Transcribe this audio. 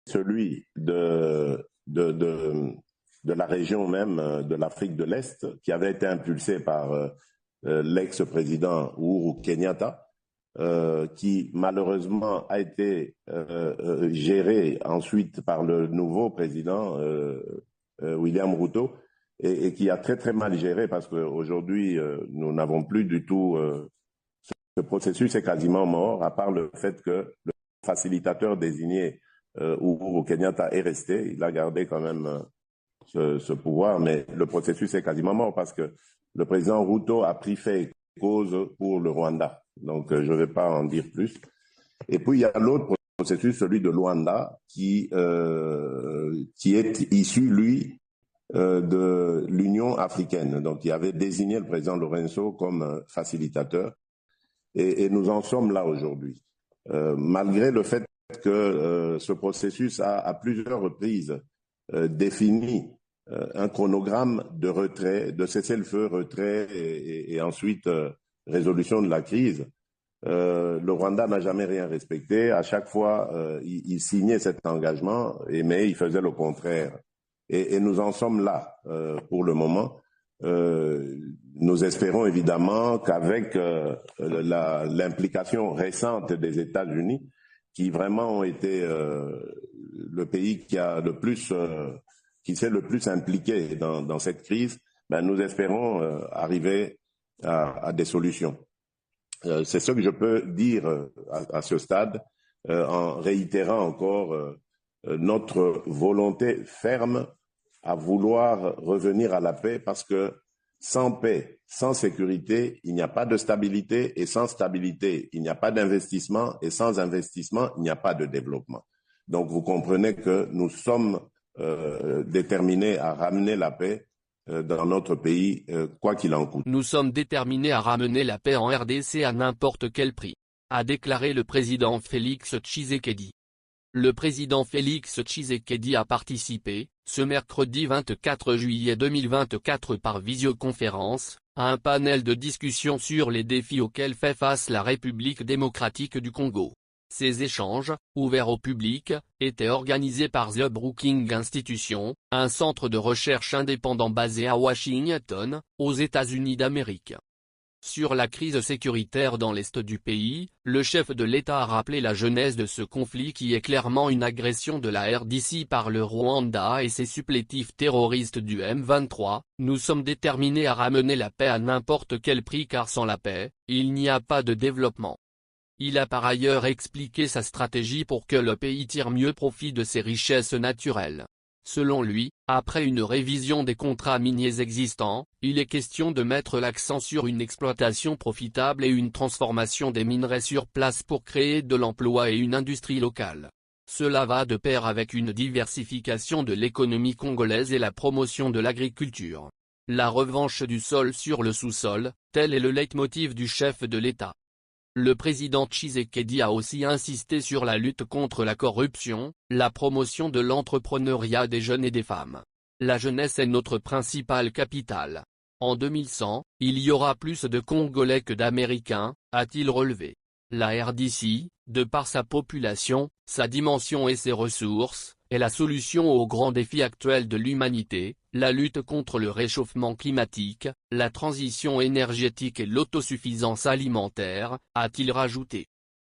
celui de la région même de l'Afrique de l'Est, qui avait été impulsé par l'ex-président Uhuru Kenyatta, qui malheureusement a été géré ensuite par le nouveau président William Ruto, et qui a très très mal géré parce qu'aujourd'hui nous n'avons plus du tout, ce processus est quasiment mort, à part le fait que le facilitateur désigné Uhuru Kenyatta est resté, il a gardé quand même ce pouvoir, mais le processus est quasiment mort parce que le président Ruto a pris fait et cause pour le Rwanda. Donc, je ne vais pas en dire plus. Et puis, il y a l'autre processus, celui de Luanda, qui est issu, lui, de l'Union africaine. Donc, il avait désigné le président Lorenzo comme facilitateur. Et nous en sommes là aujourd'hui. Malgré le fait que ce processus a à plusieurs reprises défini un chronogramme de retrait, de cessez-le-feu, retrait et ensuite résolution de la crise. Le Rwanda n'a jamais rien respecté. À chaque fois, il signait cet engagement, mais il faisait le contraire. Et nous en sommes là pour le moment. Nous espérons évidemment qu'avec l'implication récente des États-Unis, qui vraiment ont été le pays qui a le plus qui s'est le plus impliqué dans cette crise, ben nous espérons arriver à des solutions. C'est ce que je peux dire à ce stade, en réitérant encore notre volonté ferme à vouloir revenir à la paix, parce que sans paix, sans sécurité, il n'y a pas de stabilité, et sans stabilité, il n'y a pas d'investissement, et sans investissement, il n'y a pas de développement. Donc vous comprenez que nous sommes déterminés à ramener la paix dans notre pays, quoi qu'il en coûte. Nous sommes déterminés à ramener la paix en RDC à n'importe quel prix, a déclaré le président Félix Tshisekedi. Le président Félix Tshisekedi a participé, ce mercredi 24 juillet 2024 par visioconférence, à un panel de discussion sur les défis auxquels fait face la République démocratique du Congo. Ces échanges, ouverts au public, étaient organisés par The Brookings Institution, un centre de recherche indépendant basé à Washington, aux États-Unis d'Amérique. Sur la crise sécuritaire dans l'est du pays, le chef de l'État a rappelé la genèse de ce conflit qui est clairement une agression de la RDC par le Rwanda et ses supplétifs terroristes du M23. Nous sommes déterminés à ramener la paix à n'importe quel prix, car sans la paix, il n'y a pas de développement. Il a par ailleurs expliqué sa stratégie pour que le pays tire mieux profit de ses richesses naturelles. Selon lui, après une révision des contrats miniers existants, il est question de mettre l'accent sur une exploitation profitable et une transformation des minerais sur place pour créer de l'emploi et une industrie locale. Cela va de pair avec une diversification de l'économie congolaise et la promotion de l'agriculture. La revanche du sol sur le sous-sol, tel est le leitmotiv du chef de l'État. Le président Tshisekedi a aussi insisté sur la lutte contre la corruption, la promotion de l'entrepreneuriat des jeunes et des femmes. La jeunesse est notre principal capital. En 2100, il y aura plus de Congolais que d'Américains, a-t-il relevé. La RDC, de par sa population, sa dimension et ses ressources, est la solution aux grands défis actuels de l'humanité, la lutte contre le réchauffement climatique, la transition énergétique et l'autosuffisance alimentaire, a-t-il rajouté.